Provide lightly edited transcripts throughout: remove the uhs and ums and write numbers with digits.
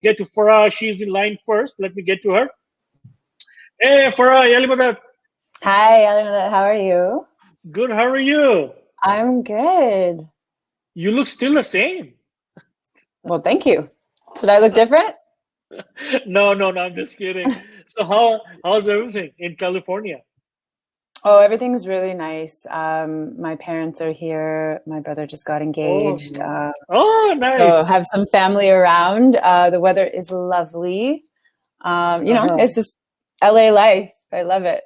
get to Farah. She's in line first. Let me get to her. Hey, Farah, 𝗙𝗵𝗵𝗆. Hi, 𝗙𝗵𝗆. How are you? Good. How are you? I'm good. You look still the same. Well, thank you. Should I look different? No, I'm just kidding. So how's everything in California? Oh, everything's really nice. My parents are here. My brother just got engaged. Oh, nice. So have some family around. The weather is lovely. You know, it's just LA life. I love it.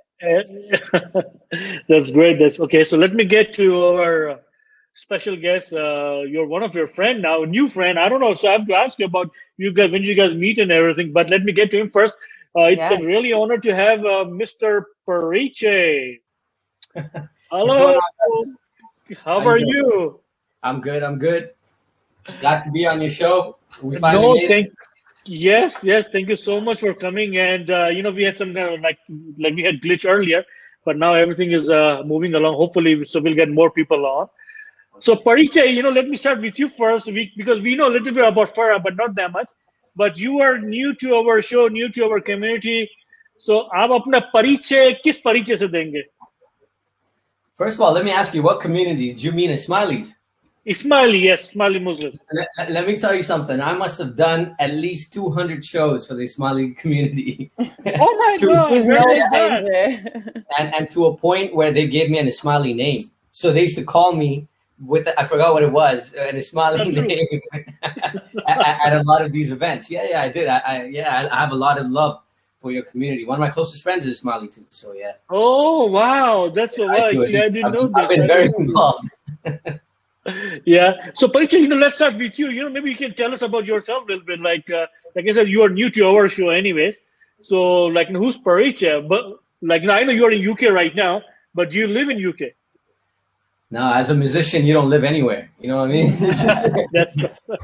That's great. That's okay. So let me get to our special guest. You're one of your friend now, a new friend. I don't know. So I have to ask you about you guys, when did you guys meet and everything. But let me get to him first. It's a really honor to have Mr. Parichay. Hello. How are you? I'm good. Glad to be on your show. Yes. Thank you so much for coming. And you know, we had some kind of like we had glitch earlier, but now everything is moving along. Hopefully, so we'll get more people on. So Parichay, you know, let me start with you first, because we know a little bit about Farah, but not that much. But you are new to our show, new to our community. So आप अपना परिचय किस परिचय से देंगे? First of all, let me ask you, what community did you mean? Ismailis? Ismaili, yes, Ismaili Muslim. Let me tell you something. I must have done at least 200 shows for the Ismaili community. Oh my God! And to a point where they gave me an Ismaili name. So they used to call me with, I forgot what it was, an Ismaili name at a lot of these events. Yeah, I did. I have a lot of love for your community. One of my closest friends is Ismaili too. So yeah. Oh wow, that's so much. Yeah, I didn't know this. I've been very involved. Yeah. So Parichay, you know, let's start with you. You know, maybe you can tell us about yourself a little bit. Like I said, you are new to our show, anyways. So like, who's Parichay? But like, I know you're in UK right now, but do you live in UK? No, as a musician, you don't live anywhere. You know what I mean? It's just,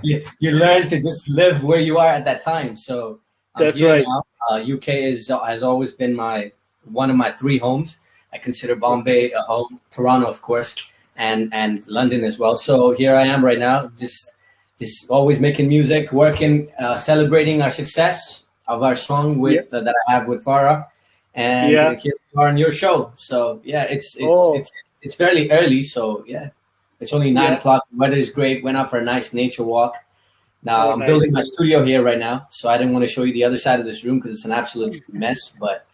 you learn to just live where you are at that time. So that's right. Now. UK has always been one of my three homes. I consider Bombay a home, Toronto, of course, and London as well. So here I am right now, just always making music, working, celebrating our success of our song that I have with Farah, and here we are on your show. So yeah, it's fairly early. So yeah, it's only 9 o'clock. The weather is great. Went out for a nice nature walk. Now I'm building my studio here right now, so I didn't want to show you the other side of this room because it's an absolute mess. But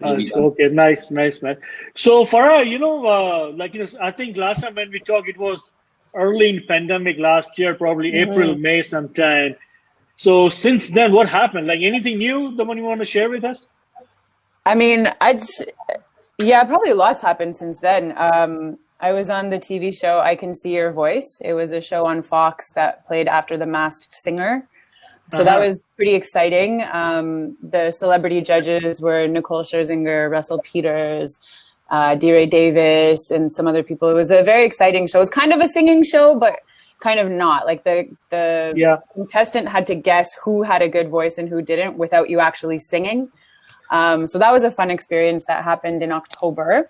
okay, nice. So Farah, you know, I think last time when we talked, it was early in pandemic last year, probably April, May sometime. So since then, what happened? Like anything new, the one you want to share with us? I mean, probably lots happened since then. I was on the TV show I Can See Your Voice. It was a show on Fox that played after The Masked Singer. So that was pretty exciting. The celebrity judges were Nicole Scherzinger, Russell Peters, DeRay Davis, and some other people. It was a very exciting show. It was kind of a singing show, but kind of not. Like the contestant had to guess who had a good voice and who didn't without you actually singing. So that was a fun experience that happened in October.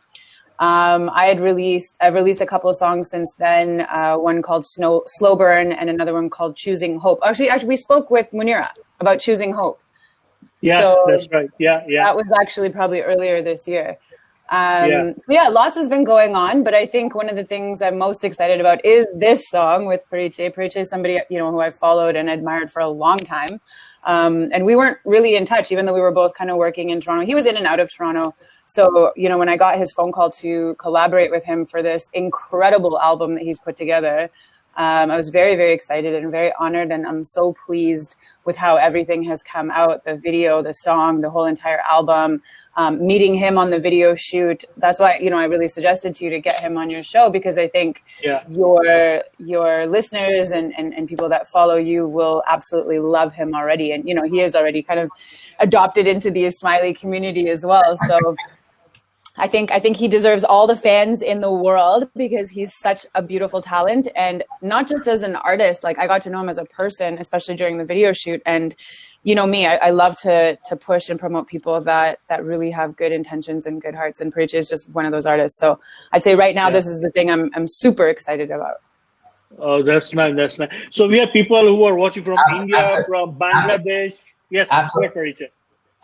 I've released a couple of songs since then, one called Slow Burn and another one called Choosing Hope. Actually, we spoke with Munira about Choosing Hope. Yes, so that's right. Yeah. That was actually probably earlier this year. Lots has been going on, but I think one of the things I'm most excited about is this song with Parichay. Parichay is somebody, you know, who I've followed and admired for a long time. And we weren't really in touch, even though we were both kind of working in Toronto. He was in and out of Toronto. So, you know, when I got his phone call to collaborate with him for this incredible album that he's put together, I was very, very excited and very honored. And I'm so pleased with how everything has come out, the video, the song, the whole entire album, meeting him on the video shoot. That's why, you know, I really suggested to you to get him on your show, because I think your listeners and people that follow you will absolutely love him already. And, you know, he is already kind of adopted into the Ismaili community as well. So I think he deserves all the fans in the world, because he's such a beautiful talent, and not just as an artist. Like, I got to know him as a person, especially during the video shoot. And, you know me, I love to push and promote people that really have good intentions and good hearts. And Parichay is just one of those artists. So I'd say right now, this is the thing I'm super excited about. Oh, that's nice. That's nice. So we have people who are watching from India, from Bangladesh. Yes,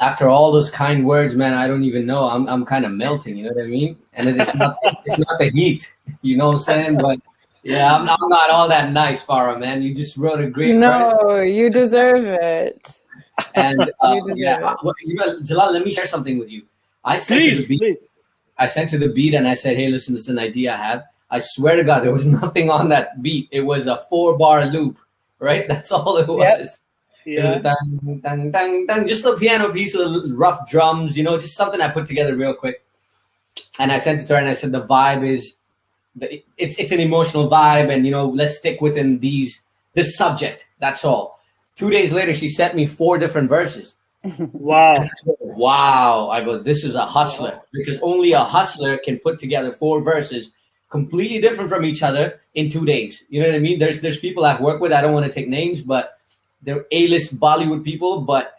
after all those kind words, man, I don't even know. I'm kind of melting. You know what I mean? And it's not the heat. You know what I'm saying? But yeah, I'm not all that nice, Farah, man. You just wrote a great verse. No, you deserve it. And Jalal, let me share something with you. I sent you the beat, and I said, "Hey, listen, this is an idea I have." I swear to God, there was nothing on that beat. It was a 4-bar loop, right? That's all it was. Yep. Yeah. It was a dang, dang, dang, dang, just a piano piece with rough drums, you know, just something I put together real quick. And I sent it to her, and I said, the vibe is, it's an emotional vibe, and, you know, let's stick within this subject. That's all. 2 days later, she sent me 4 different verses. Wow. Wow. I go, this is a hustler, because only a hustler can put together 4 verses completely different from each other in 2 days. You know what I mean? There's people I've worked with. I don't want to take names, but they're A-list Bollywood people, but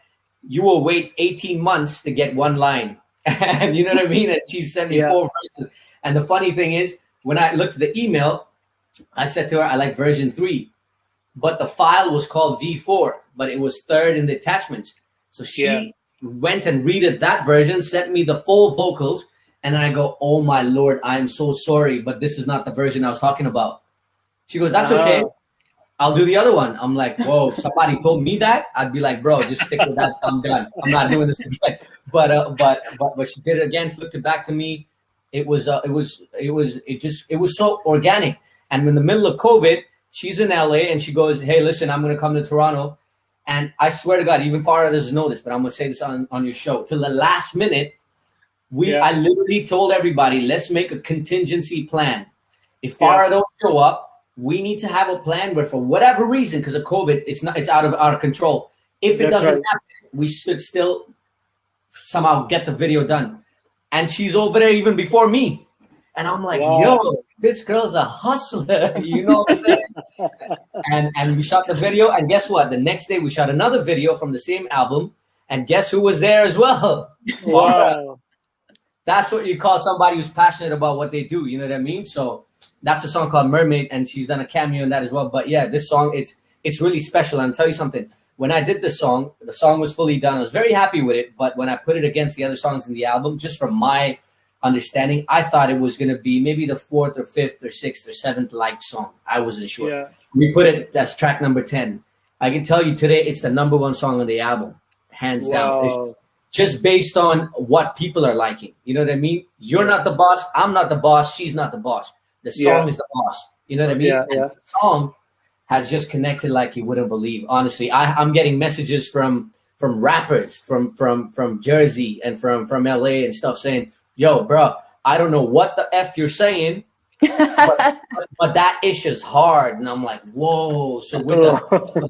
you will wait 18 months to get 1 line. And you know what I mean? And she sent me 4 verses. And the funny thing is, when I looked at the email, I said to her, I like version 3, but the file was called V4, but it was 3rd in the attachments. So she went and redid that version, sent me the full vocals. And then I go, oh my Lord, I'm so sorry, but this is not the version I was talking about. She goes, that's okay. I'll do the other one. I'm like, whoa, somebody told me that? I'd be like, bro, just stick with that. I'm done. I'm not doing this again. But she did it again, flipped it back to me. It was so organic. And in the middle of COVID, she's in LA and she goes, hey, listen, I'm going to come to Toronto. And I swear to God, even Farah doesn't know this, but I'm going to say this on your show. Till the last minute, I literally told everybody, let's make a contingency plan. If Farah don't show up, we need to have a plan where, for whatever reason, because of COVID, it's out of control. If it doesn't happen, we should still somehow get the video done. And she's over there even before me. And I'm like, yo, this girl's a hustler. You know what I'm saying? and we shot the video. And guess what? The next day, we shot another video from the same album. And guess who was there as well? Wow. That's what you call somebody who's passionate about what they do. You know what I mean? So that's a song called Mermaid, and she's done a cameo in that as well. But yeah, this song, it's really special. And I'll tell you something. When I did this song, the song was fully done. I was very happy with it. But when I put it against the other songs in the album, just from my understanding, I thought it was going to be maybe the 4th or 5th or 6th or 7th liked song. I wasn't sure. Yeah. We put it as track number 10. I can tell you today, it's the #1 song on the album, hands down. It's just based on what people are liking. You know what I mean? You're not the boss. I'm not the boss. She's not the boss. The song is the boss. You know what I mean? The song has just connected like you wouldn't believe. Honestly, I'm getting messages from rappers from Jersey and from LA and stuff saying, yo, bro, I don't know what the F you're saying, but that ish is hard. And I'm like, whoa. So with the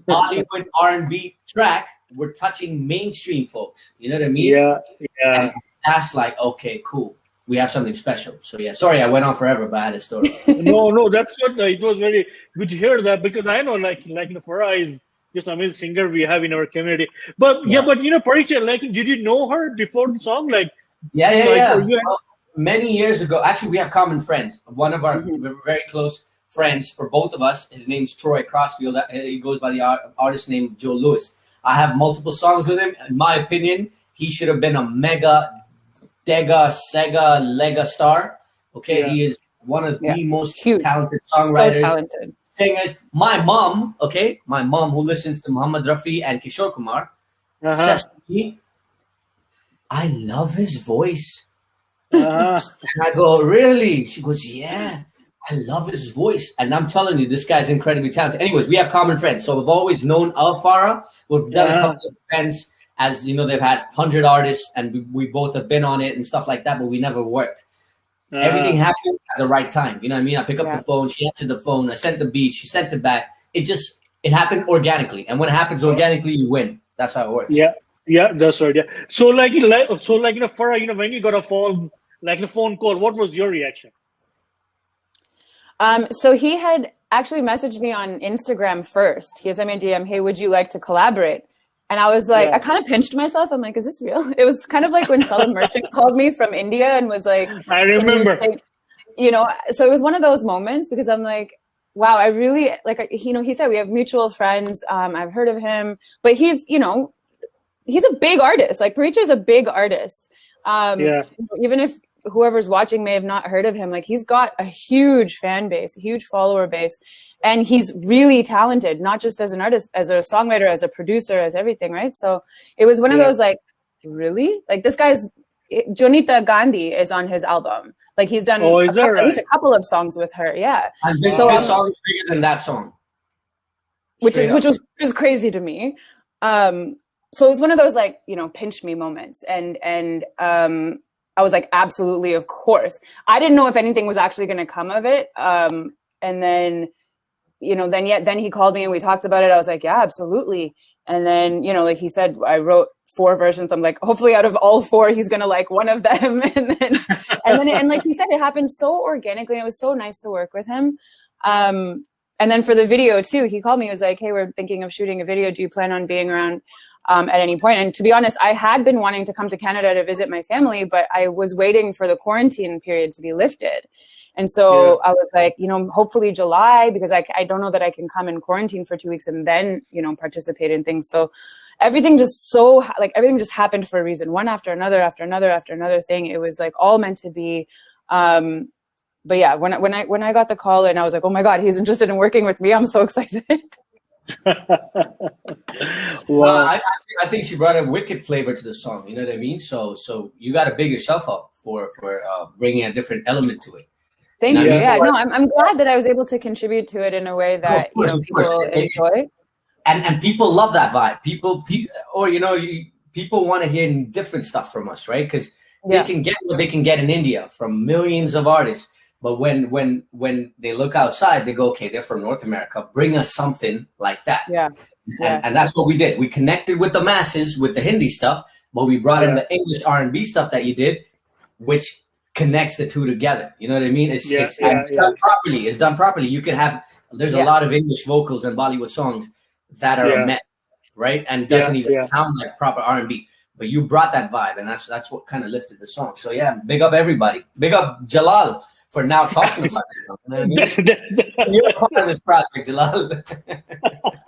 Bollywood R&B track, we're touching mainstream folks. You know what I mean? Yeah. And that's like, okay, cool. We have something special. So yeah, sorry, I went on forever, but I had a story. No, that's what it was very good to hear that, because I know like Farah is just an amazing singer we have in our community. But but you know, Parichay, like, did you know her before the song? Like, many years ago. Actually, we have common friends. One of our very close friends for both of us, his name's Troy Crossfield. He goes by the artist name Joe Lewis. I have multiple songs with him. In my opinion, he should have been a mega Dega, Sega, Lega star. Okay, he is one of the most talented songwriters, so talented singers. My mom, who listens to Muhammad Rafi and Kishore Kumar, says to me, I love his voice. And I go, really? She goes, yeah, I love his voice. And I'm telling you, this guy's incredibly talented. Anyways, we have common friends. So we've always known of Farah. We've done a couple of events. As you know, they've had 100 artists, and we both have been on it and stuff like that, but we never worked. Everything happened at the right time. You know what I mean? I pick up the phone, she answered the phone, I sent the beat, she sent it back. It happened organically. And when it happens organically, you win. That's how it works. Yeah, that's right. Yeah. So like you know, Farah, you know, when you got a phone, like the phone call, what was your reaction? So he had actually messaged me on Instagram first. He sent me a DM, hey, would you like to collaborate? And I was like, I kind of pinched myself. I'm like, is this real? It was kind of like when Sullivan Merchant called me from India and was like, I remember, you know, so it was one of those moments, because I'm like, wow, I really like, you know, he said we have mutual friends. I've heard of him, but he's, you know, he's a big artist. Like Parichay is a big artist. Even if whoever's watching may have not heard of him, like he's got a huge fan base, a huge follower base, and he's really talented, not just as an artist, as a songwriter, as a producer, as everything, right? So it was one of those like, really? Like this guy's, Jonita Gandhi is on his album. Like he's done at least a couple of songs with her. Yeah. And this song is bigger than that song. Which was crazy to me. So it was one of those like, you know, pinch me moments. And I was like, absolutely, of course. I didn't know if anything was actually going to come of it. And then, you know, then he called me and we talked about it. I was like, yeah, absolutely. And then, you know, like he said, I wrote 4 versions. I'm like, hopefully out of all 4, he's going to like one of them. And like he said, it happened so organically. And it was so nice to work with him. And then for the video too, he called me. He was like, hey, we're thinking of shooting a video. Do you plan on being around at any point? And to be honest, I had been wanting to come to Canada to visit my family, but I was waiting for the quarantine period to be lifted. And so I was like, you know, hopefully July, because I don't know that I can come in quarantine for 2 weeks and then, you know, participate in things. So everything just everything just happened for a reason, one after another, after another, after another thing. It was like all meant to be. But yeah, when I got the call and I was like, oh my God, he's interested in working with me. I'm so excited. Well, I think she brought a wicked flavor to the song. You know what I mean? So you got to big yourself up for bringing a different element to it. Thank you. Yeah, no, I'm glad that I was able to contribute to it in a way that people enjoy. And people love that vibe. People want to hear different stuff from us, right? Because they can get what they can get in India from millions of artists. But when they look outside, they go, okay, they're from North America. Bring us something like that. And that's what we did. We connected with the masses with the Hindi stuff, but we brought in the English R&B stuff that you did, which connects the two together. You know what I mean? It's done properly. It's done properly. You can have, there's a lot of English vocals and Bollywood songs that are met, right? And doesn't even sound like proper R&B. But you brought that vibe, and that's what kind of lifted the song. So yeah, big up everybody. Big up Jalal for now talking about it. You know what I mean? You're part of this project, Jalal.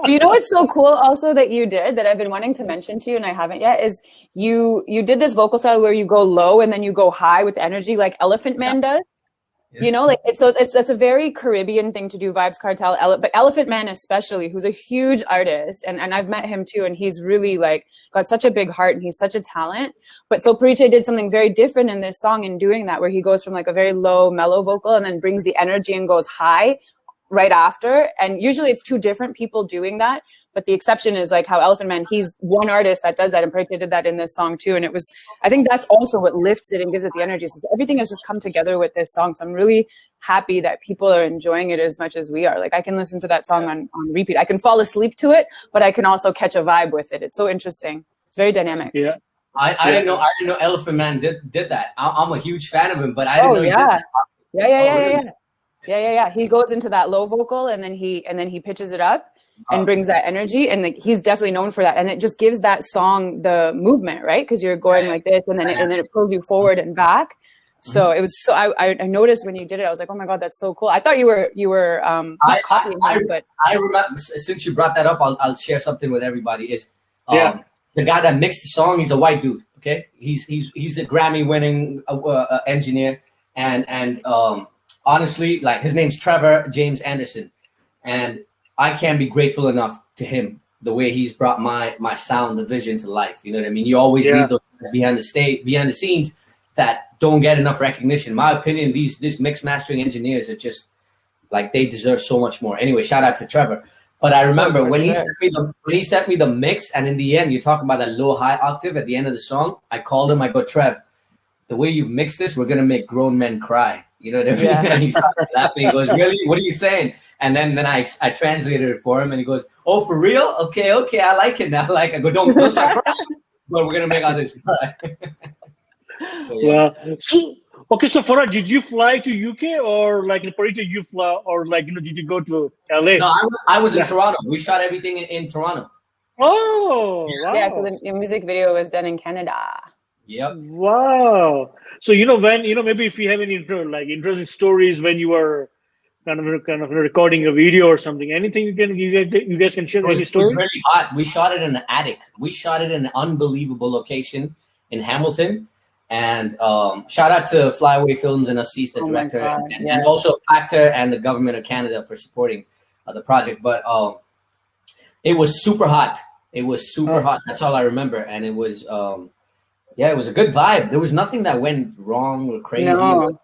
You know what's so cool also that you did that I've been wanting to mention to you and I haven't yet is you did this vocal style where you go low and then you go high with energy like Elephant Man does. You know, like it's a very Caribbean thing to do, Vybz Kartel, but Elephant Man especially, who's a huge artist, and I've met him too, and he's really like got such a big heart and he's such a talent. But so Parichay did something very different in this song in doing that, where he goes from like a very low mellow vocal and then brings the energy and goes high right after. And usually it's 2 different people doing that. But the exception is like how Elephant Man, he's one artist that does that, and Parichay did that in this song too. And I think that's also what lifts it and gives it the energy. So everything has just come together with this song. So I'm really happy that people are enjoying it as much as we are. Like I can listen to that song on repeat. I can fall asleep to it, but I can also catch a vibe with it. It's so interesting. It's very dynamic. Yeah. I didn't know Elephant Man did that. I'm a huge fan of him, but I didn't know he did that. Yeah. He goes into that low vocal and then he pitches it up and brings that energy, and he's definitely known for that. And it just gives that song the movement, right? Because you're going like this, and then it pulls you forward and back. So it was so. I noticed when you did it, I was like, oh my God, that's so cool. I thought you were copying him, but I remember, since you brought that up, I'll share something with everybody. Is the guy that mixed the song? He's a white dude. Okay, he's a Grammy-winning engineer, and honestly, like his name's Trevor James Anderson, and I can't be grateful enough to him, the way he's brought my sound, the vision to life. You know what I mean? You always need those behind the scenes that don't get enough recognition. In my opinion, these mix mastering engineers are just like, they deserve so much more. Anyway, shout out to Trevor. But I remember when he sent me the mix, and in the end, you're talking about that low high octave at the end of the song. I called him. I go, Trev, the way you've mixed this, we're gonna make grown men cry. You know what I mean? And he started laughing. He goes, really? What are you saying? And then I translated it for him, and he goes, oh, for real? Okay, I like it now. I go, don't start crying. But we're gonna make others cry. So Farah, did you fly to UK, or like in Parichay, did you fly, or like did you go to LA? No, I was in Toronto. We shot everything in Toronto. Oh, wow. Yeah. So the music video was done in Canada. Yep. Wow. So when maybe if you have any interesting stories when you were kind of recording a video or something. Anything you guys can share? Any story? It was really hot. We shot it in an attic. We shot it in an unbelievable location in Hamilton. And shout out to Flyaway Films and Assis, the director, and also Factor and the government of Canada for supporting the project. But it was super hot. It was super hot. That's all I remember. And it was, it was a good vibe. There was nothing that went wrong or crazy. No.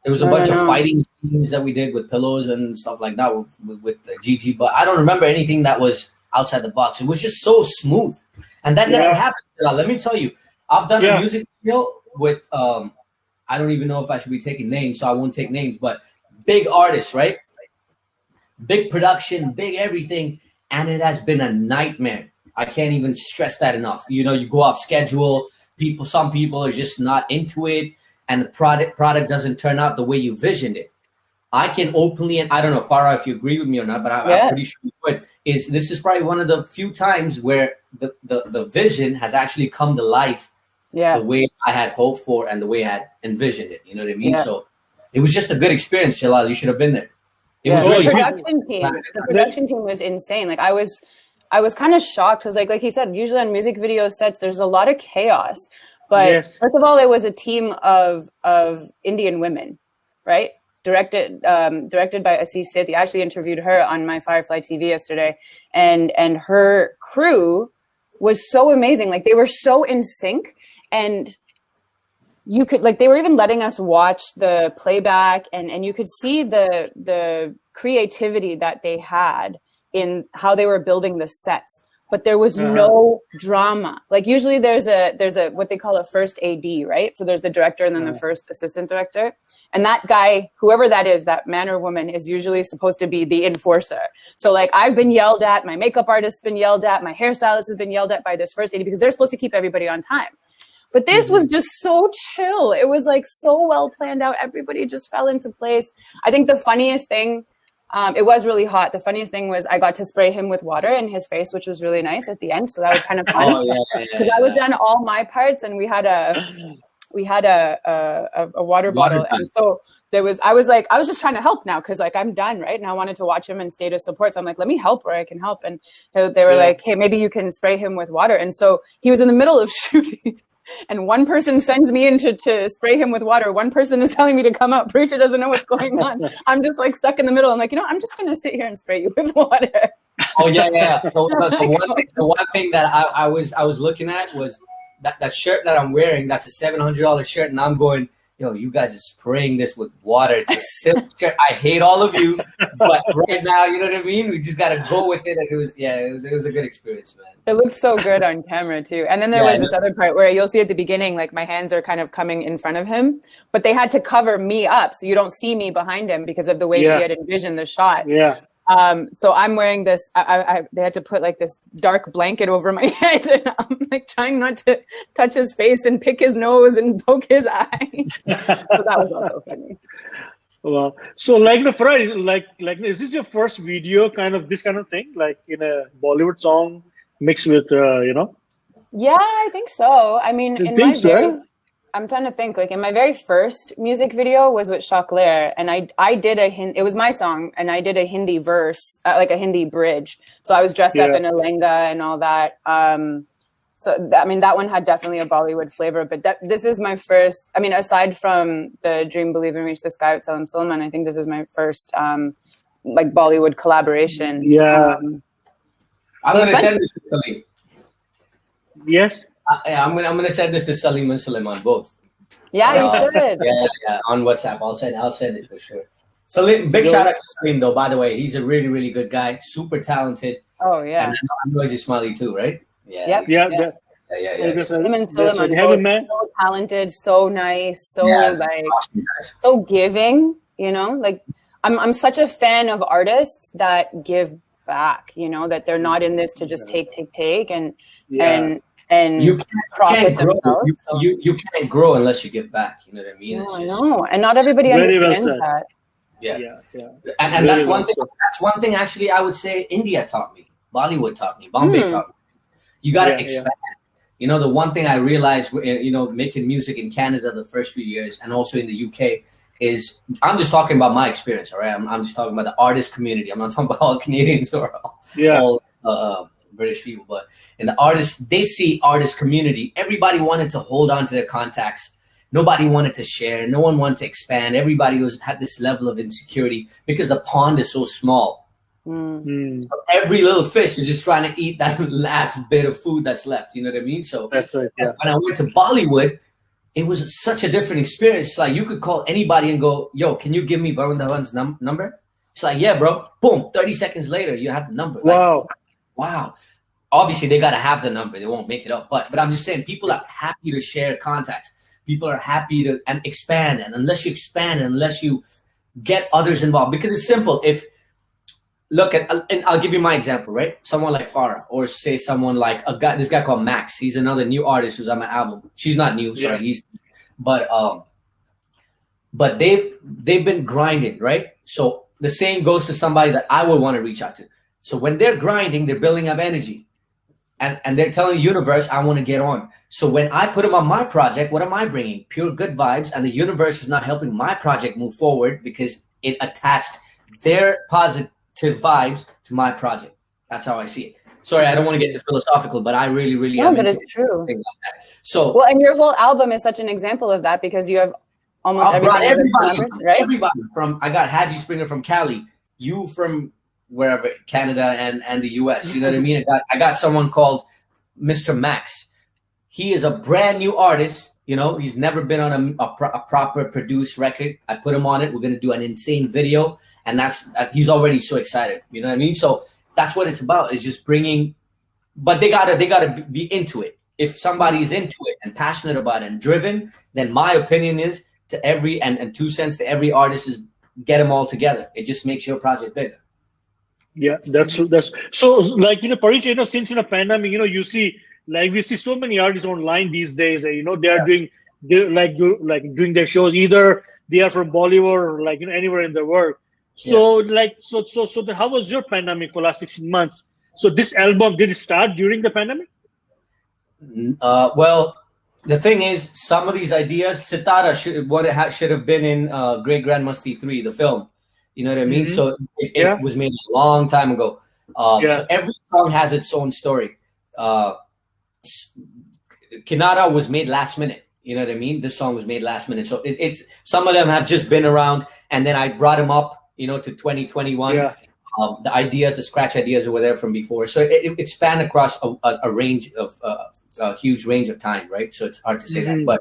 There was a bunch of fighting scenes that we did with pillows and stuff like that with the Gigi, but I don't remember anything that was outside the box. It was just so smooth. And that never happened. Let me tell you, I've done a music video with, I don't even know if I should be taking names, so I won't take names, but big artists, right? Big production, big everything. And it has been a nightmare. I can't even stress that enough. You know, you go off schedule. Some people are just not into it. And the product doesn't turn out the way you visioned it. I can openly, and I don't know, Farah, if you agree with me or not, but I'm pretty sure you would, this is probably one of the few times where the vision has actually come to life the way I had hoped for and the way I had envisioned it. You know what I mean? So it was just a good experience, Jalal. You should have been there. It was really the production team was insane. Like I was kind of shocked because like he said, usually on music video sets, there's a lot of chaos. But first of all, it was a team of Indian women, right? Directed by Assis Sethi. I actually interviewed her on my Firefly TV yesterday, and her crew was so amazing. Like they were so in sync, and you could they were even letting us watch the playback, and you could see the creativity that they had in how they were building the sets. But there was no drama. Like usually there's a what they call a first AD, right? So there's the director and then the first assistant director. And that guy, whoever that is, that man or woman, is usually supposed to be the enforcer. So like I've been yelled at, my makeup artist's been yelled at, my hairstylist has been yelled at by this first AD because they're supposed to keep everybody on time. But this was just so chill. It was like so well planned out. Everybody just fell into place. I think the funniest thing, it was really hot. The funniest thing was I got to spray him with water in his face, which was really nice at the end. So that was kind of fun. Because I was done all my parts, and we had a water bottle, and so I was just trying to help now because like I'm done, right? And I wanted to watch him and stay to support. So I'm like, let me help where I can help. And they were like, hey, maybe you can spray him with water. And so he was in the middle of shooting. And one person sends me in to spray him with water. One person is telling me to come out. Preacher doesn't know what's going on. I'm just like stuck in the middle. I'm like, I'm just going to sit here and spray you with water. Oh, yeah. So the one thing that I was looking at was that shirt that I'm wearing. That's a $700 shirt. And I'm going, yo, you guys are spraying this with water. It's a silk shirt. I hate all of you. But right now, you know what I mean? We just got to go with it. And it was a good experience, man. It looks so good on camera too. And then there was this other part where you'll see at the beginning, like my hands are kind of coming in front of him, but they had to cover me up. So you don't see me behind him because of the way she had envisioned the shot. Yeah. So I'm wearing this, they had to put like this dark blanket over my head, and I'm like trying not to touch his face and pick his nose and poke his eye. So that was also funny. Wow. So like is this your first video this kind of thing? Like in a Bollywood song mixed with, Yeah, I think so. I mean, I'm trying to think, like in my very first music video was with 𝗏𝗏𝗏, and I did it was my song, and I did a Hindi verse, like a Hindi bridge. So I was dressed up in a lehenga and all that. That one had definitely a Bollywood flavor, but this is my first, aside from the Dream, Believe and Reach the Sky with 𝗏𝗏𝗏𝗏, Sulaiman, I think this is my first, like Bollywood collaboration. Yeah. I'm going to send this to Salim. Yes. I'm gonna send this to Salim and Sulaiman both. Yeah, you should. Yeah, on WhatsApp. I'll send it for sure. Salim, big shout out to Salim though. By the way, he's a really, really good guy, super talented. Oh yeah. And I know he's Ismaili too, right? Yeah. Yeah. Him and Sulaiman, so talented, so nice, so so giving. Like I'm such a fan of artists that give back. That they're not in this to just take and you can't grow. You can't grow unless you give back. You know what I mean? I know, and not everybody understands that. Yeah. And that's one thing. That's one thing. Actually, I would say India taught me, Bollywood taught me, Bombay taught me. You got to expand. The one thing I realized, making music in Canada the first few years, and also in the UK, is, I'm just talking about my experience, all right? I'm just talking about the artist community. I'm not talking about all Canadians or all British people, but in the artist, they see artist community. Everybody wanted to hold on to their contacts. Nobody wanted to share. No one wanted to expand. Everybody had this level of insecurity because the pond is so small. So every little fish is just trying to eat that last bit of food that's left. You know what I mean? So that's right. Yeah. When I went to Bollywood, it was such a different experience. It's like you could call anybody and go, yo, can you give me Varun Dhawan's number? It's like, yeah, bro. Boom. 30 seconds later, you have the number. Wow. Like, wow. Obviously, they got to have the number. They won't make it up. But I'm just saying, people are happy to share contacts. People are happy to expand. And unless you expand, unless you get others involved, because it's simple. And I'll give you my example, right? Someone like Farah, or say someone like this guy called Max. He's another new artist who's on my album. She's not new, sorry. But they've been grinding, right? So the same goes to somebody that I would want to reach out to. So when they're grinding, they're building up energy. And they're telling the universe, I want to get on. So when I put them on my project, what am I bringing? Pure good vibes. And the universe is not helping my project move forward because it attached their positive vibes to my project. That's how I see it. Sorry, I don't want to get philosophical, but I really, really am. No, but it's true. Like that. So, well, and your whole album is such an example of that because you have almost everybody, right? Everybody I got Haji Springer from Cali, you from wherever, Canada and the US, you know what I mean? I got someone called Mr. Max. He is a brand new artist, you know, he's never been on a proper produced record. I put him on it. We're going to do an insane video. And he's already so excited, you know what I mean? So that's what it's about, is just bringing, but they gotta be into it. If somebody's into it and passionate about it and driven, then my opinion is to every, and 2 cents to every artist is get them all together. It just makes your project bigger. Yeah, that's so, like, you know, Parichay, you know, since, you know, pandemic, you know, you see, like, we see so many artists online these days, you know, they are doing their shows, either they are from Bollywood or, like, you know, anywhere in the world. So, how was your pandemic for last 16 months? So this album, did it start during the pandemic? Well, the thing is, some of these ideas, Sitara should have been in Great Grand Masti 3, the film. You know what I mean? So it was made a long time ago. So every song has its own story. Kinara was made last minute. You know what I mean? This song was made last minute. So it's some of them have just been around, and then I brought them up, you know, to 2021. The ideas, the scratch ideas were there from before. So it spanned across a range of a huge range of time, right? So it's hard to say that. But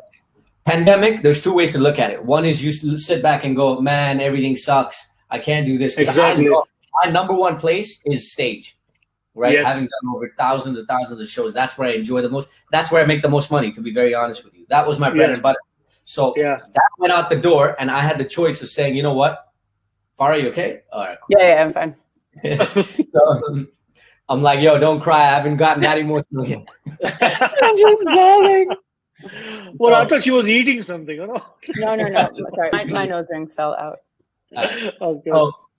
pandemic, there's 2 ways to look at it. One is you sit back and go, man, everything sucks. I can't do this. Exactly. My number one place is stage, right? Yes. Having done over thousands and thousands of shows, that's where I enjoy the most. That's where I make the most money, to be very honest with you. That was my bread and butter. So that went out the door, and I had the choice of saying, you know what, Farah, you okay? All right. Cool. Yeah, I'm fine. So I'm like, yo, don't cry. I haven't gotten that emotional yet. I'm just bawling. Well, I thought she was eating something. No. Sorry, my nose ring fell out. Okay.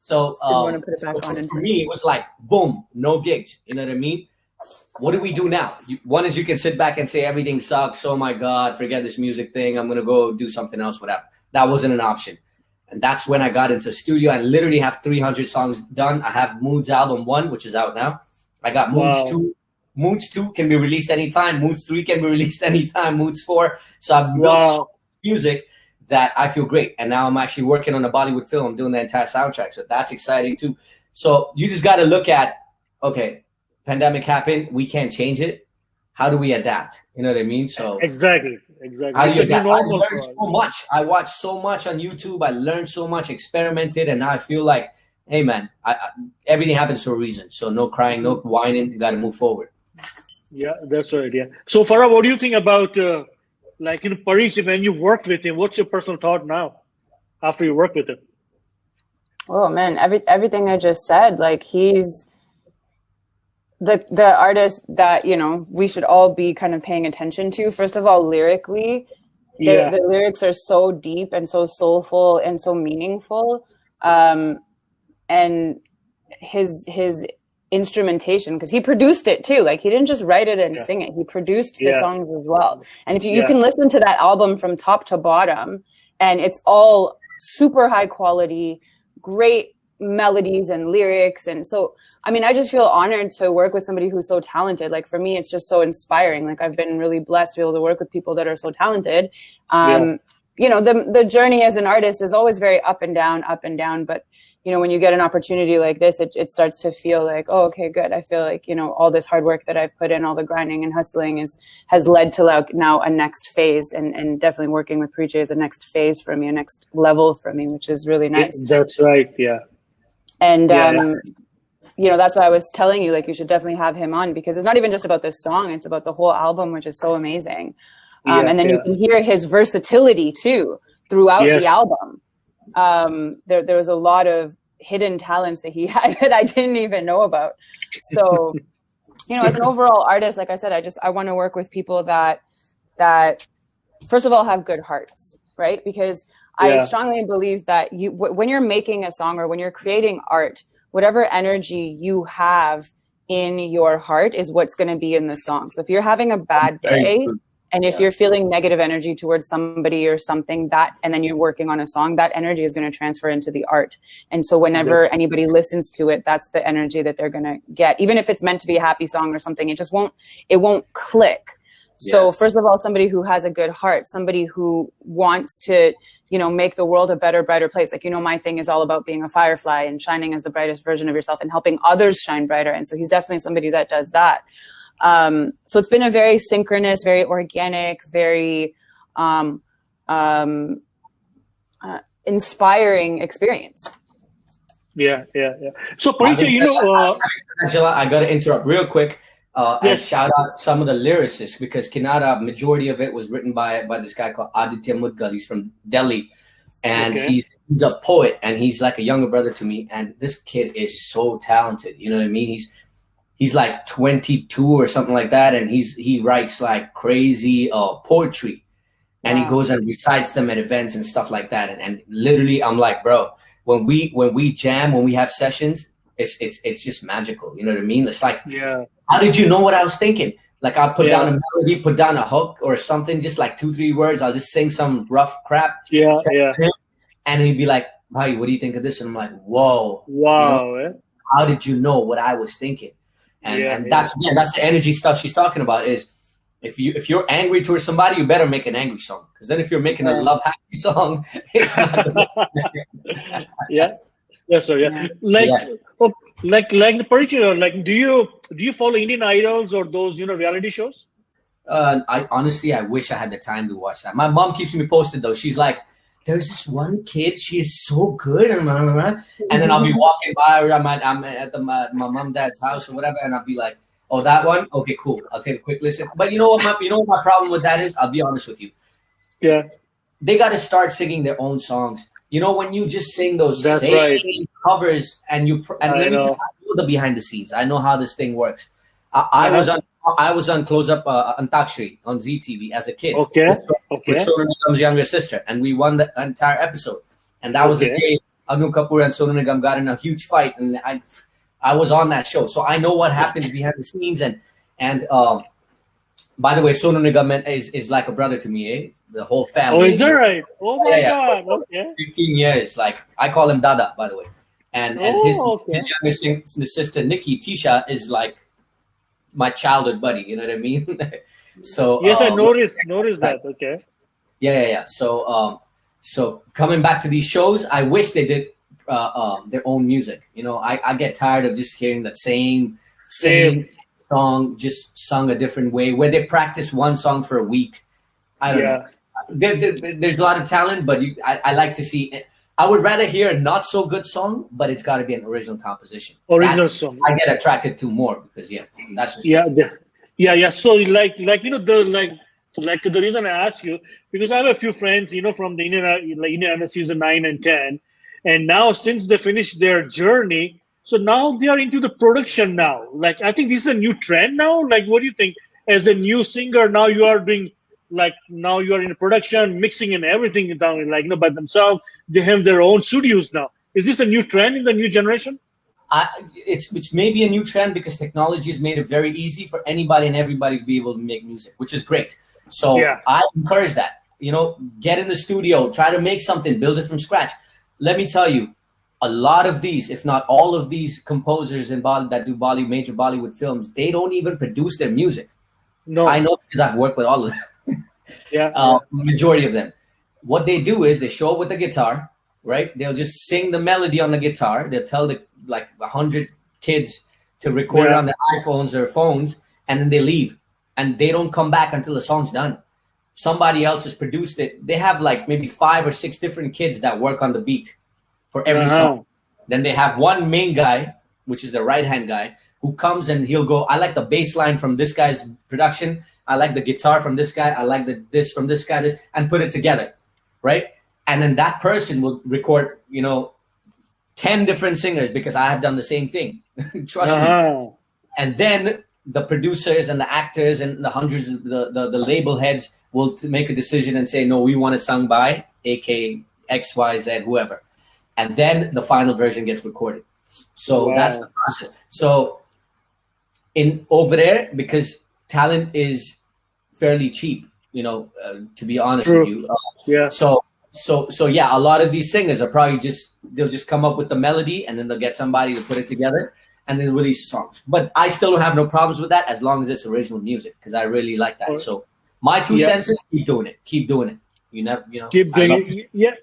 So want to put it back on. For me, it was like, boom, no gigs. You know what I mean? What do we do now? One is you can sit back and say everything sucks. Oh my God, forget this music thing. I'm going to go do something else, whatever. That wasn't an option. And that's when I got into the studio. I literally have 300 songs done. I have Moods album 1, which is out now. I got Moods 2. Moods 2 can be released anytime. Moods 3 can be released anytime. Moods 4. So I've built so much music that I feel great. And now I'm actually working on a Bollywood film. I'm doing the entire soundtrack. So that's exciting too. So you just got to look at, okay, pandemic happened. We can't change it. How do we adapt? You know what I mean? So Exactly. How do you adapt? I learned so much. I watched so much on YouTube. I learned so much, experimented. And now I feel like, hey man, everything happens for a reason. So no crying, no whining. You got to move forward. Yeah, that's right. Yeah. So Farah, what do you think about, like, in Parichay, when you worked with him, what's your personal thought now after you work with him? Oh man, everything I just said, like, he's the artist that, you know, we should all be kind of paying attention to. First of all, lyrically, the lyrics are so deep and so soulful and so meaningful. And his instrumentation, because he produced it too. Like, he didn't just write it and sing it. He produced the songs as well. And if you can listen to that album from top to bottom, and it's all super high quality, great melodies and lyrics. And so, I mean, I just feel honored to work with somebody who's so talented. Like for me, it's just so inspiring. Like I've been really blessed to be able to work with people that are so talented. You know, the journey as an artist is always very up and down. But, you know, when you get an opportunity like this, it starts to feel like, oh, okay, good. I feel like, you know, all this hard work that I've put in, all the grinding and hustling has led to like now a next phase, and definitely working with Parichay is a next phase for me, a next level for me, which is really nice. That's right. Yeah. And, you know, that's why I was telling you, like, you should definitely have him on, because it's not even just about this song. It's about the whole album, which is so amazing. And then you can hear his versatility too throughout the album. There was a lot of hidden talents that he had that I didn't even know about. So, you know, as an overall artist, like I said, I want to work with people that first of all have good hearts, right? Because I strongly believe that when you're making a song or when you're creating art, whatever energy you have in your heart is what's going to be in the song. So if you're having a bad day, and if you're feeling negative energy towards somebody or something, and then you're working on a song, that energy is going to transfer into the art. And so whenever anybody listens to it, that's the energy that they're going to get. Even if it's meant to be a happy song or something, it won't click. So first of all, somebody who has a good heart, somebody who wants to, you know, make the world a better, brighter place. Like, you know, my thing is all about being a firefly and shining as the brightest version of yourself and helping others shine brighter. And so he's definitely somebody that does that. So it's been a very synchronous, very organic, very inspiring experience. Yeah. So Parichay, you know, Jalal, I got to interrupt real quick and shout out some of the lyricists, because 𝗏𝗏𝗏, majority of it was written by this guy called 𝗏𝗏𝗏𝗏 Mudgal. He's from Delhi, and he's a poet, and he's like a younger brother to me. And this kid is so talented. You know what I mean? He's like 22 or something like that, and he writes like crazy poetry, and he goes and recites them at events and stuff like that. And literally, I'm like, bro, when we jam, when we have sessions, it's just magical. You know what I mean? It's like, how did you know what I was thinking? Like, I'll put down a melody, put down a hook or something, just like 2-3 words. I'll just sing some rough crap. And he'd be like, "Bhai, what do you think of this?" And I'm like, "Whoa, wow, you know, how did you know what I was thinking?" And that's the energy stuff she's talking about. Is if you're angry towards somebody, you better make an angry song, because then if you're making a love happy song, it's not. Like the Parichay, like do you follow Indian Idols or those, you know, reality shows? I honestly, I wish I had the time to watch that. My mom keeps me posted though. She's like, "There's this one kid, she is so good," and then I'll be walking by, or I'm at my mom dad's house or whatever, and I'll be like, "Oh, that one? Okay, cool. I'll take a quick listen." But you know what my problem with that is? I'll be honest with you. Yeah, they got to start singing their own songs. You know, when you just sing those same covers and let me tell you, I know the behind the scenes. I know how this thing works. I was on Close Up 𝗏𝗏𝗏𝗏 on ZTV as a kid. With Sonu Nigam's younger sister, and we won the entire episode. And that was the day Anil Kapoor and Sonu Nigam got in a huge fight, and I was on that show, so I know what happens behind the scenes. And by the way, Sonu Nigam is like a brother to me. The whole family. Oh, is that right? Oh my God! Okay. 15 years. Like, I call him Dada, by the way. And his younger sister Nikki Tisha is like my childhood buddy. You know what I mean? So yes, I noticed that. Okay. Yeah. So coming back to these shows, I wish they did their own music. You know, I get tired of just hearing that same song just sung a different way, where they practice one song for a week. I don't know. There's a lot of talent, but I like to see. I would rather hear a not so good song, but it's got to be an original composition. Song. I get attracted to more, because that's just So like you know, the reason I ask you, because I have a few friends, you know, from the Indian season 9 and 10, and now since they finished their journey, so now they are into the production now. Like, I think this is a new trend now. Like, what do you think? As a new singer, now you are doing. Like, now you are in production, mixing and everything down, like, you know, by themselves. They have their own studios now. Is this a new trend in the new generation? It's maybe a new trend, because technology has made it very easy for anybody and everybody to be able to make music, which is great. So I encourage that. you know, get in the studio, try to make something, build it from scratch. Let me tell you, a lot of these, if not all of these composers in that do major Bollywood films, they don't even produce their music. No, I know because I've worked with all of them. Majority of them. What they do is they show up with the guitar, right? They'll just sing the melody on the guitar. They'll tell like 100 kids to record it on their iPhones or phones, and then they leave. And they don't come back until the song's done. Somebody else has produced it. They have like maybe 5 or 6 different kids that work on the beat for every song. Then they have one main guy, which is the right-hand guy, who comes and he'll go, I like the bass line from this guy's production. I like the guitar from this guy. I like this from this guy, and put it together, right? And then that person will record, you know, 10 different singers, because I have done the same thing. Trust me. And then the producers and the actors and the hundreds of the label heads will make a decision and say, no, we want it sung by AK, XYZ, whoever. And then the final version gets recorded. So that's the process. So over there, because talent is fairly cheap, you know, to be honest with you. So yeah, a lot of these singers are probably they'll just come up with the melody, and then they'll get somebody to put it together and then release songs. But I still don't have no problems with that as long as it's original music, because I really like that. So my 2 cents is keep doing it. Keep doing it. You never, you know. Keep doing it.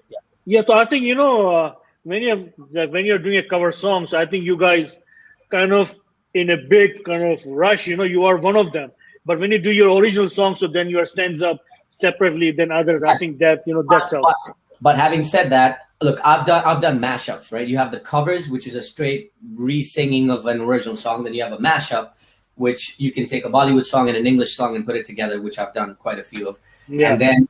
Yeah. So I think, you know, when you're doing a cover song, so I think you guys kind of in a big kind of rush, you know, you are one of them. But when you do your original song, so then yours stands up separately than others. I think that, you know, that's how. But having said that, look, I've done mashups, right? You have the covers, which is a straight re-singing of an original song. Then you have a mashup, which you can take a Bollywood song and an English song and put it together, which I've done quite a few of. And then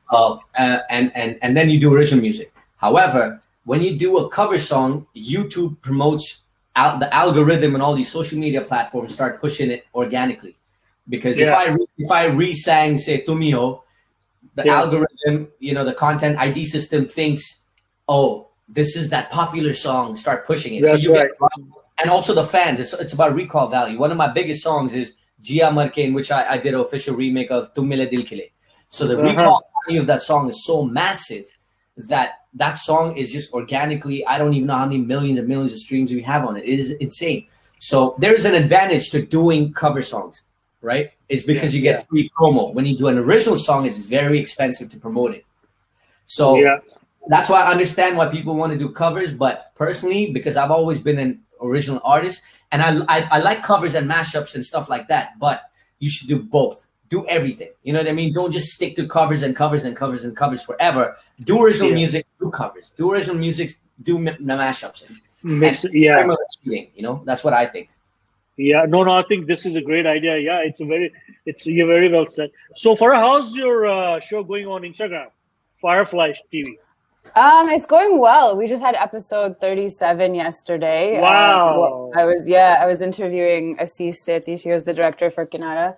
and then you do original music. However, when you do a cover song, YouTube promotes the algorithm, and all these social media platforms start pushing it organically. Because if I re-sang, say, "Tumhi Ho," the algorithm, you know, the content ID system thinks, oh, this is that popular song, start pushing it. That's right. And also the fans, it's about recall value. One of my biggest songs is Jia Marke, in which I did an official remake of Tum Mile Dil Khile. So the recall value of that song is so massive that song is just organically, I don't even know how many millions and millions of streams we have on it. It is insane. So there's an advantage to doing cover songs, right? It's because you get free promo. When you do an original song, it's very expensive to promote it. So that's why I understand why people want to do covers. But personally, because I've always been an original artist, and I like covers and mashups and stuff like that, but you should do both. Do everything. You know what I mean? Don't just stick to covers and covers and covers and covers forever. Do original music, do covers. Do original music, do mashups. You know, that's what I think. Yeah, no, I think this is a great idea. Yeah, you're very well said. So, Farah, how's your show going on Instagram? Firefly TV. It's going well. We just had episode 37 yesterday. Wow. I was interviewing 𝗪𝗔 𝗪𝗔. She was the director for Kannada.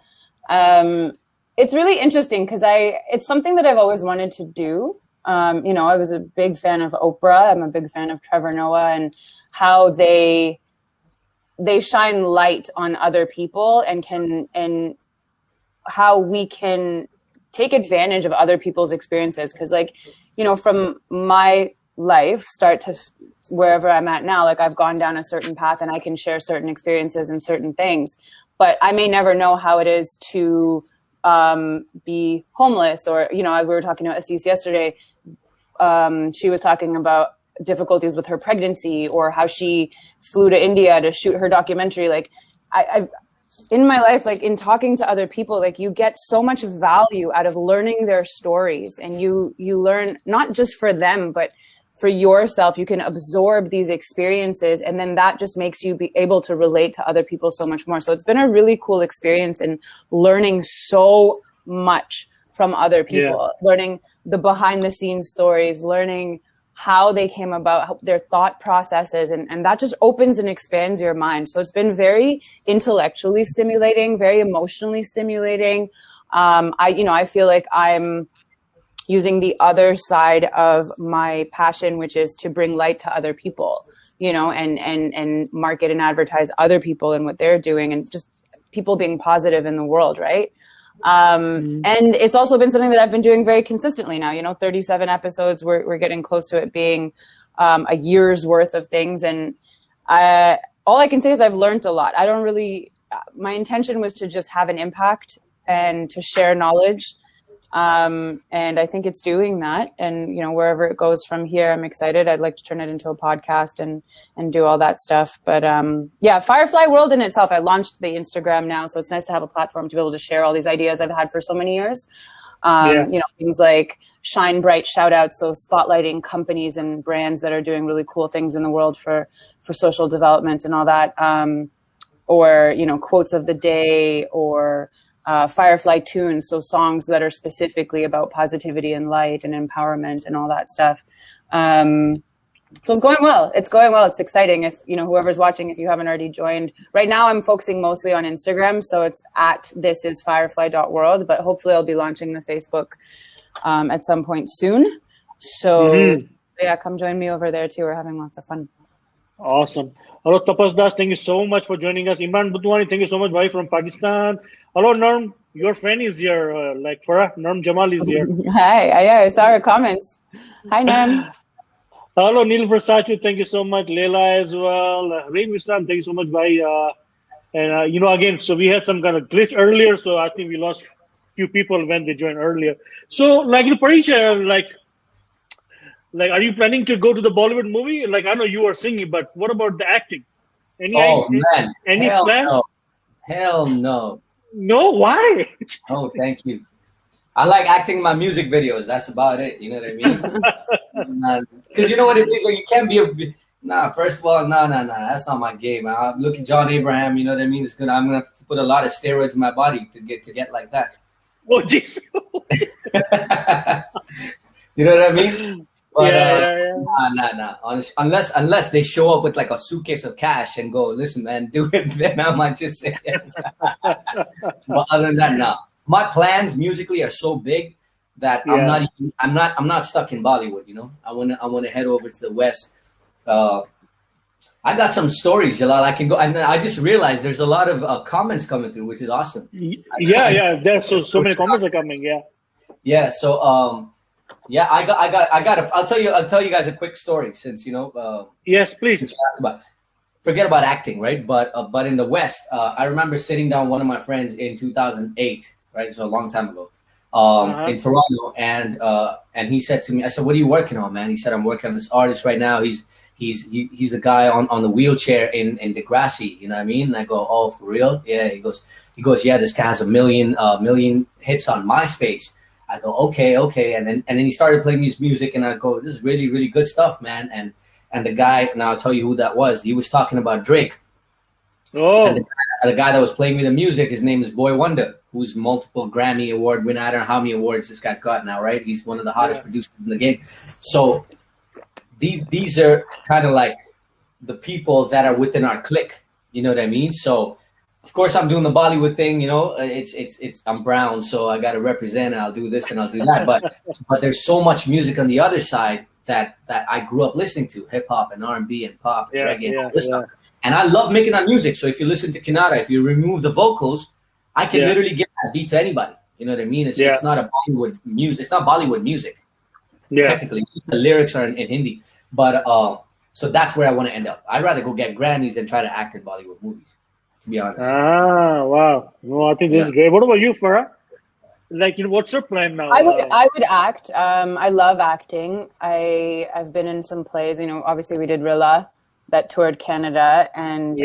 It's really interesting because it's something that I've always wanted to do. You know, I was a big fan of Oprah. I'm a big fan of Trevor Noah and how they shine light on other people and how we can take advantage of other people's experiences. Cause like, you know, from my life start to wherever I'm at now, like I've gone down a certain path and I can share certain experiences and certain things, but I may never know how it is to be homeless or, you know, we were talking to 𝗪𝗔 yesterday. She was talking about difficulties with her pregnancy or how she flew to India to shoot her documentary. Like I've in my life, like in talking to other people, like you get so much value out of learning their stories, and you learn not just for them, but for yourself. You can absorb these experiences, and then that just makes you be able to relate to other people so much more. So it's been a really cool experience and learning so much from other people, learning the behind the scenes stories, learning how they came about, their thought processes, and that just opens and expands your mind. So it's been very intellectually stimulating, very emotionally stimulating. I feel like I'm using the other side of my passion, which is to bring light to other people, you know, and market and advertise other people and what they're doing, and just people being positive in the world, right? And it's also been something that I've been doing very consistently now. 37 episodes. We're getting close to it being a year's worth of things. And all I can say is I've learned a lot. My intention was to just have an impact and to share knowledge. And I think it's doing that. And, wherever it goes from here, I'm excited. I'd like to turn it into a podcast and do all that stuff. But Firefly World in itself, I launched the Instagram now. So it's nice to have a platform to be able to share all these ideas I've had for so many years. Things like Shine Bright shout outs. So spotlighting companies and brands that are doing really cool things in the world for social development and all that. Or quotes of the day, or Firefly tunes, so songs that are specifically about positivity and light and empowerment and all that stuff. So it's going well. It's exciting. If whoever's watching, if you haven't already joined, right now I'm focusing mostly on Instagram, so it's at @thisisfirefly.world, but hopefully I'll be launching the Facebook at some point soon. So come join me over there too. We're having lots of fun. Awesome. Hello, Tapas Das. Thank you so much for joining us. Imran Budwani, thank you so much, bhai, from Pakistan. Hello, Norm. Your friend is here, Farah. Norm Jamal is here. Hi. I saw her comments. Hi, Norm. Hello, Neil Versace. Thank you so much. Leila as well. Rain Visram, thank you so much, bhai. And again, so we had some kind of glitch earlier, so I think we lost a few people when they joined earlier. So, Parichay, are you planning to go to the Bollywood movie? I know you are singing, but what about the acting? Any plan? No. Hell no. No, why? Oh, thank you. I like acting in my music videos. That's about it. You know what I mean? Because you know what it is? You can't be first of all, no. That's not my game. Look at John Abraham. You know what I mean? It's good. I'm going to put a lot of steroids in my body to get like that. Oh, jeez. You know what I mean? But, yeah. Honestly, unless they show up with like a suitcase of cash and go, listen, man, do it. Then I might just say yes. But other than that, no. My plans musically are so big that I'm not stuck in Bollywood. I want to head over to the West. I got some stories, Jalal. I can go, and I just realized there's a lot of comments coming through, which is awesome. Yeah. There's so many comments are coming. Yeah. Yeah. So I'll tell you guys a quick story since yes, please. Forget about acting, right? But in the West, I remember sitting down with one of my friends in 2008, right? So a long time ago, in Toronto, and he said to me, I said, "What are you working on, man?" He said, "I'm working on this artist right now. He's the guy on the wheelchair in Degrassi, you know what I mean?" And I go, "Oh, for real?" Yeah. He goes, "Yeah, this guy has a million hits on MySpace." I go, okay. And then he started playing his music, and I go, "This is really, really good stuff, man." And the guy, now I'll tell you who that was. He was talking about Drake. Oh. And the guy that was playing me the music, his name is Boy Wonder, who's multiple Grammy Award winner. I don't know how many awards this guy's got now, right? He's one of the hottest producers in the game. So these are kind of like the people that are within our clique. You know what I mean? So of course I'm doing the Bollywood thing, it's I'm brown, so I got to represent, and I'll do this and I'll do that. But there's so much music on the other side that I grew up listening to, hip hop and R&B and pop and reggae and all this stuff. And I love making that music. So if you listen to Kinara, if you remove the vocals, I can literally give that beat to anybody. You know what I mean? It's not a Bollywood music. It's not Bollywood music. Yeah. Technically, the lyrics are in Hindi. But so that's where I want to end up. I'd rather go get Grammys than try to act in Bollywood movies, to be honest. Wow. No, I think this is great. What about you, Farah? What's your plan now? I would act. I love acting. I've been in some plays. Obviously we did Rilla that toured Canada, and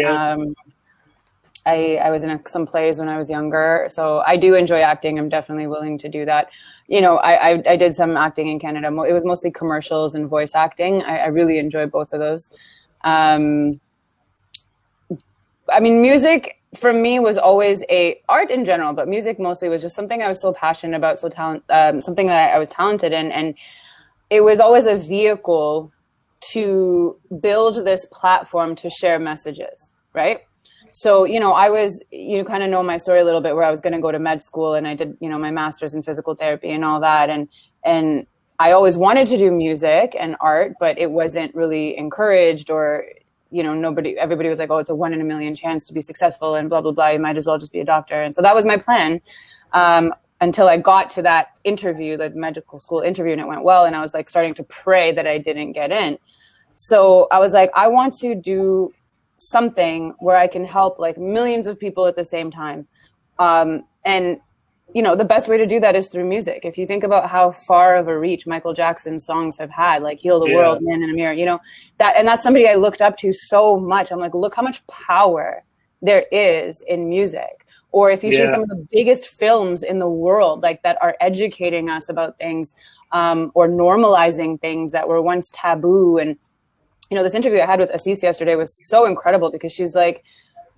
I was in some plays when I was younger. So I do enjoy acting. I'm definitely willing to do that. I did some acting in Canada. It was mostly commercials and voice acting. I really enjoy both of those. Music for me was always art in general, but music mostly was just something I was so passionate about, something that I was talented in. And it was always a vehicle to build this platform to share messages, right? So, I was, you kind of know my story a little bit, where I was going to go to med school, and I did, my master's in physical therapy and all that. And I always wanted to do music and art, but it wasn't really encouraged, or everybody was like, "Oh, it's a 1 in a million chance to be successful and blah, blah, blah. You might as well just be a doctor." And so that was my plan. until I got to that interview, the medical school interview, and it went well. And I was like starting to pray that I didn't get in. So I was like, I want to do something where I can help like millions of people at the same time. And, you know, the best way to do that is through music. If you think about how far of a reach Michael Jackson's songs have had, like Heal the World, Man in a Mirror, you know, that's somebody I looked up to so much. I'm like, look how much power there is in music. Or if you see some of the biggest films in the world, like that are educating us about things, or normalizing things that were once taboo. And, you know, this interview I had with 𝗪𝗓𝗓 yesterday was so incredible because she's like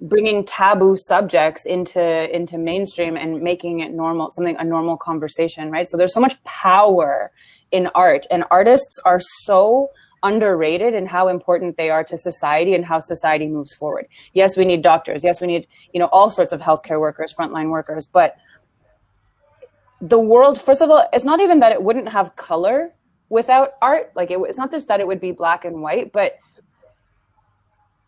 bringing taboo subjects into mainstream and making it normal, a normal conversation, right? So there's so much power in art, and artists are so underrated in how important they are to society and how society moves forward. Yes, we need doctors. Yes, we need, you know, all sorts of healthcare workers, frontline workers. But the world, first of all, it's not even that it wouldn't have color without art. Like it's not just that it would be black and white, but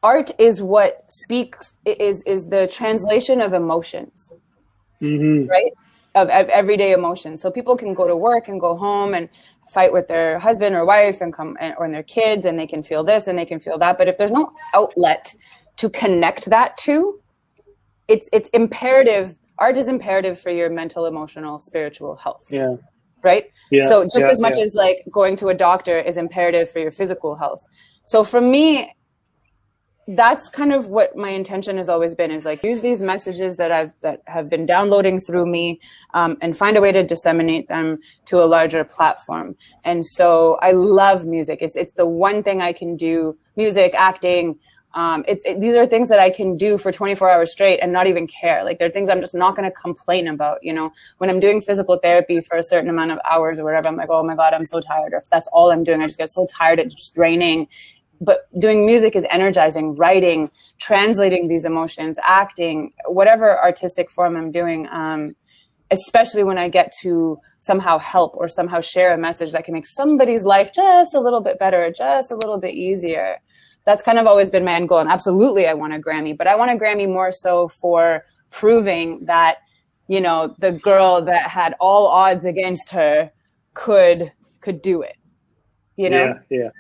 art is what speaks, is the translation of emotions, right? Of everyday emotions. So people can go to work and go home and fight with their husband or wife and or their kids, and they can feel this and they can feel that. But if there's no outlet to connect that to, it's imperative. Art is imperative for your mental, emotional, spiritual health. Yeah. Right? Yeah. So just as much as like going to a doctor is imperative for your physical health. So for me, that's kind of what my intention has always been, is like use these messages that have been downloading through me, and find a way to disseminate them to a larger platform. And so I love music. It's the one thing I can do. Music, acting. These are things that I can do for 24 hours straight and not even care. Like they're things I'm just not going to complain about. You know, when I'm doing physical therapy for a certain amount of hours or whatever, I'm like, oh my God, I'm so tired. Or if that's all I'm doing, I just get so tired. It's just draining. But doing music is energizing, writing, translating these emotions, acting, whatever artistic form I'm doing, especially when I get to somehow help or somehow share a message that can make somebody's life just a little bit better, just a little bit easier. That's kind of always been my end goal. And absolutely, I want a Grammy, but I want a Grammy more so for proving that, you know, the girl that had all odds against her could do it. You know? Yeah.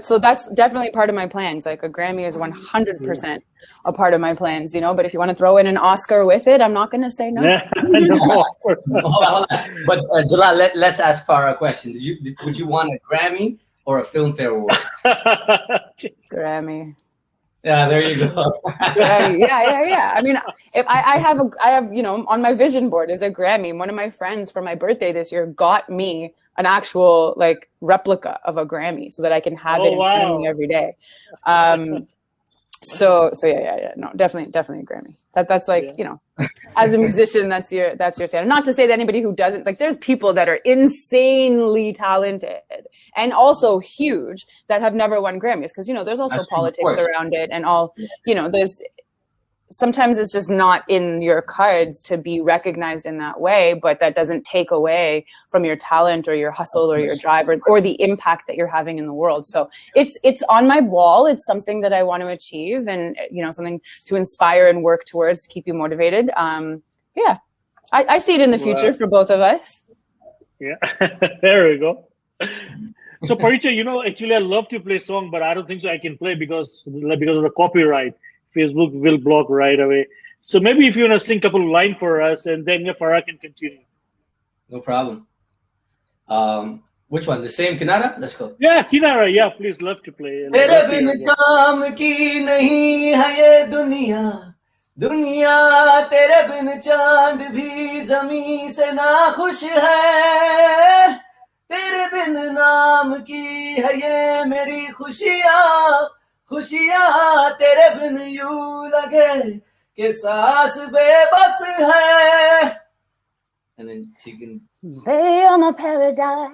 So that's definitely part of my plans. Like a Grammy is 100% a part of my plans, you know, but if you want to throw in an Oscar with it, I'm not going to say no. Hold on. But Jalal, let's ask Farah a question. Would you want a Grammy or a Filmfare Award? Grammy. Yeah, there you go. Yeah. I mean, if I have, you know, on my vision board is a Grammy. One of my friends for my birthday this year got me an actual like replica of a Grammy so that I can have it in front of me every day. So yeah. No, definitely a Grammy. That's like, you know, as a musician, that's your standard. Not to say that anybody who doesn't, like there's people that are insanely talented and also huge that have never won Grammys. Cause you know, there's also politics around it and all, you know, sometimes it's just not in your cards to be recognized in that way, but that doesn't take away from your talent or your hustle or your drive or the impact that you're having in the world. So it's on my wall. It's something that I want to achieve and, you know, something to inspire and work towards to keep you motivated. Yeah, I see it in the future for both of us. Yeah, there we go. So Parichay, you know, actually I love to play song, but I don't think so I can play because of the copyright. Facebook will block right away. So maybe if you want to sing a couple of lines for us, and then Farah can continue. No problem. Which one? The same Kinara? Let's go. Yeah, Kinara. Yeah, please, love to play. तेरे बिन काम की नहीं है ये दुनिया, दुनिया तेरे बिन चांद भी ज़मीं से नाखुश है, तेरे बिन नाम की है ये मेरी खुशियाँ, खुशियाँ तेरे बिन यूं लगे कि सांस बेबस है. And then she can. Baby, you're my paradise.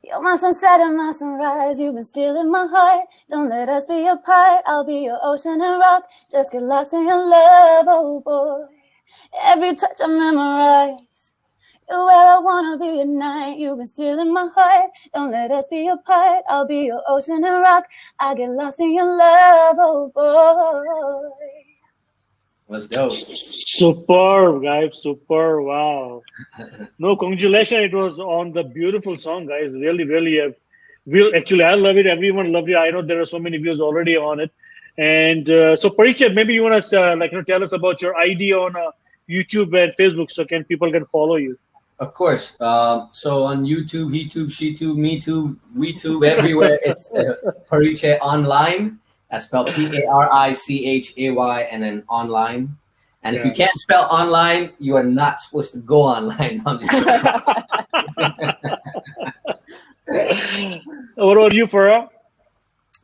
You're my sunset and my sunrise. You've been stealing my heart. Don't let us be apart. I'll be your ocean and rock. Just get lost in your love, oh boy. Every touch I memorize. You're where I wanna be at night. You've been stealing my heart. Don't let us be apart. I'll be your ocean and rock. I get lost in your love, oh boy. Was dope. Superb, guys. Super. Wow. No, congratulations. It was on the beautiful song, guys. Really, really. Actually, I love it. Everyone loved it. I know there are so many views already on it. And so, Parichay, maybe you want to tell us about your ID on YouTube and Facebook, so people can follow you. Of course. So on YouTube, HeTube, SheTube, MeTube, WeTube, everywhere, it's Parichay Online. That's spelled Parichay and then online. And if you can't spell online, you are not supposed to go online. I'm just What about you, Farah?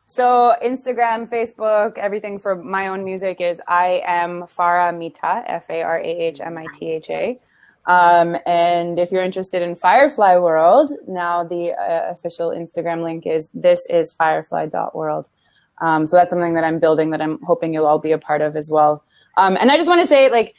So Instagram, Facebook, everything for my own music is I am Farah Mitha, FARAHMITHA. And if you're interested in Firefly World, now the official Instagram link is @firefly.world. So that's something that I'm building that I'm hoping you'll all be a part of as well. And I just want to say, like,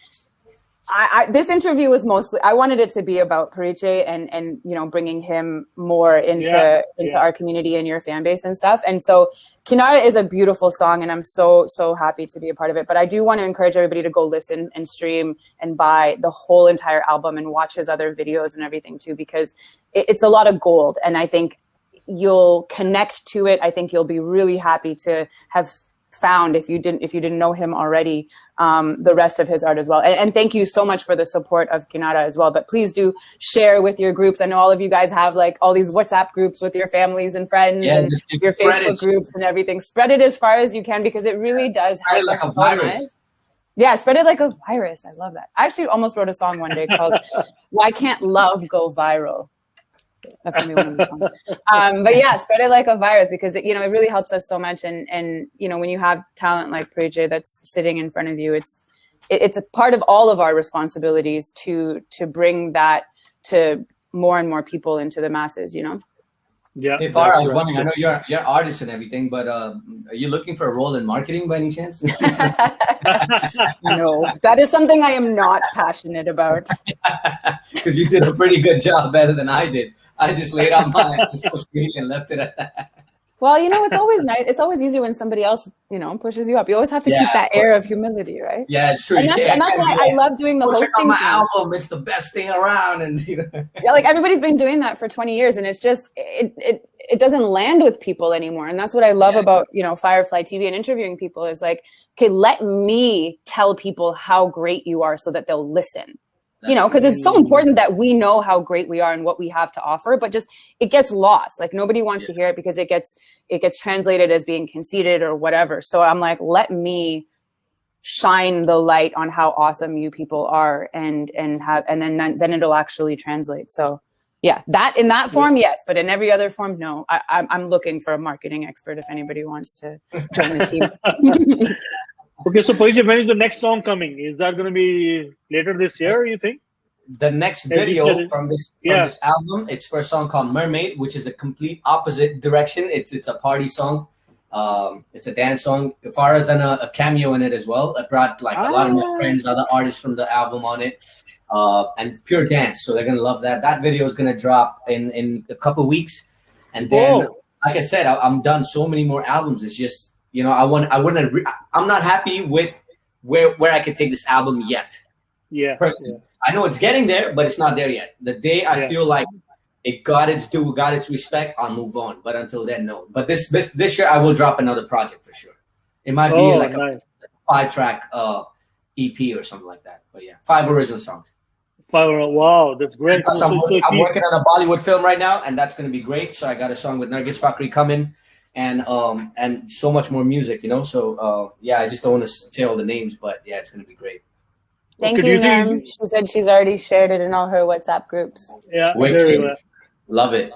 this interview was mostly, I wanted it to be about Parichay and bringing him more into our community and your fan base and stuff. And so Kinara is a beautiful song, and I'm so happy to be a part of it. But I do want to encourage everybody to go listen and stream and buy the whole entire album and watch his other videos and everything too, because it's a lot of gold. And I think you'll connect to it. I think you'll be really happy to have found, if you didn't know him already, the rest of his art as well. And thank you so much for the support of Kinara as well. But please do share with your groups. I know all of you guys have like all these WhatsApp groups with your families and friends and your Facebook groups and everything. Spread it as far as you can, because it really does help us so much. Yeah, spread it like a virus. I love that. I actually almost wrote a song one day called "Why Can't Love Go Viral?" That's gonna be one of the songs. But yeah, spread it like a virus, because it really helps us so much. And when you have talent like Parichay that's sitting in front of you, it's a part of all of our responsibilities to bring that to more and more people, into the masses. Yeah. Hey, Farah, I was wondering, I know you're an artist and everything, but are you looking for a role in marketing by any chance? No, that is something I am not passionate about. Because you did a pretty good job, better than I did. I just laid out mine on social media and left it at that. Well, it's always nice. It's always easier when somebody else, pushes you up. You always have to keep that air of humility, right? Yeah, it's true. And that's why I love doing the hosting. Check out my album. It's the best thing around. And yeah, like everybody's been doing that for 20 years, and it's just it doesn't land with people anymore. And that's what I love about Firefly TV and interviewing people, is like, okay, let me tell people how great you are so that they'll listen. Because it's so important that we know how great we are and what we have to offer, but just it gets lost. Like nobody wants to hear it because it gets translated as being conceited or whatever. So I'm like, let me shine the light on how awesome you people are, and then it'll actually translate. So yeah, that in that form, yes, but in every other form, no. I'm looking for a marketing expert if anybody wants to join the team. Okay, so Parichay, when is the next song coming? Is that going to be later this year, you think? The next video from this album, it's for a song called Mermaid, which is a complete opposite direction. It's a party song. It's a dance song. Farah's done a cameo in it as well. I brought a lot of my friends, other artists from the album on it. And pure dance, so they're going to love that. That video is going to drop in a couple weeks. And then, like I said, I'm done so many more albums. It's just, I'm not happy with where I could take this album yet. Yeah. Personally. I know it's getting there, but it's not there yet. The day I feel like it got its due, got its respect, I'll move on. But until then, no. But this year, I will drop another project for sure. It might be a 5-track EP or something like that. But yeah, 5 original songs. 5, wow, that's great. I'm working on a Bollywood film right now, and that's going to be great. So I got a song with Nargis Fakhri coming. And so much more music, So I just don't want to say all the names, but yeah, it's gonna be great. Thank you, ma'am. She said she's already shared it in all her WhatsApp groups. Yeah, love it.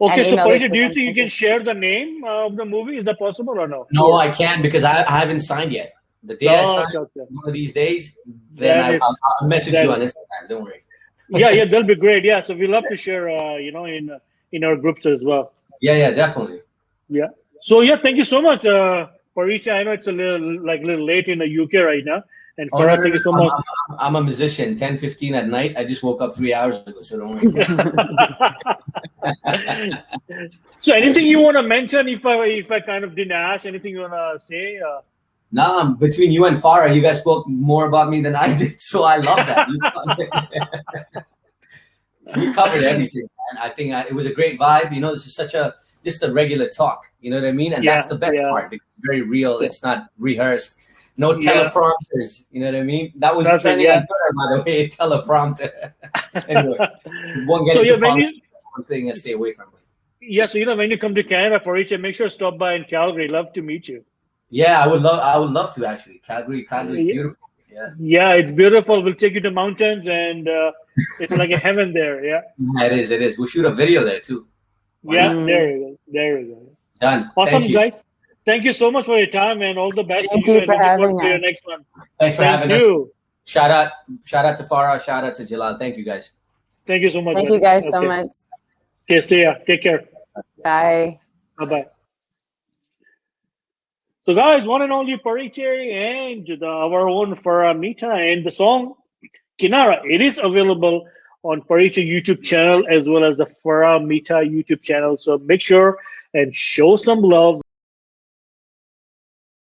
Okay, so Parichay, do you think you can share the name of the movie? Is that possible or no? No, I can't, because I haven't signed yet. The day I sign, one of these days, then I'll message you on Instagram. Don't worry. Yeah, that'll be great. Yeah, so we love to share, in our groups as well. Yeah, definitely. Yeah. So thank you so much, Parichay. I know it's a little late in the UK right now. And Farah, thank you so much. I'm a musician. 10:15 at night. I just woke up 3 hours ago, so don't worry. So anything you want to mention? If I kind of didn't ask, anything you want to say? Nah, between you and Farah, you guys spoke more about me than I did, so I love that. We covered everything, man. I think it was a great vibe. You know, this is just a regular talk. You know what I mean? And that's the best part, because it's very real. It's not rehearsed. No teleprompters. You know what I mean? That was trending on Twitter, by the way. Teleprompter. Anyway, won't get into one thing and stay away from it. Yeah, so when you come to Canada, Parichay, make sure to stop by in Calgary. Love to meet you. Yeah, I would love to actually. Calgary is beautiful. Yeah, it's beautiful. We'll take you to mountains, and it's like a heaven there. Yeah, it is. We'll shoot a video there too. There we go. Done. Awesome, guys. Thank you so much for your time, and all the best to you. For having us. Your next one. Thanks for having us. Shout out to Farah. Shout out to Jalal. Thank you, guys. Thank you so much. Thank you guys so much. Okay, see ya. Take care. Bye. Bye. So, guys, one and only Parichay and our own Farah Mitha, and the song Kinara. It is available on Parichay YouTube channel as well as the Farah Mitha YouTube channel. So make sure and show some love.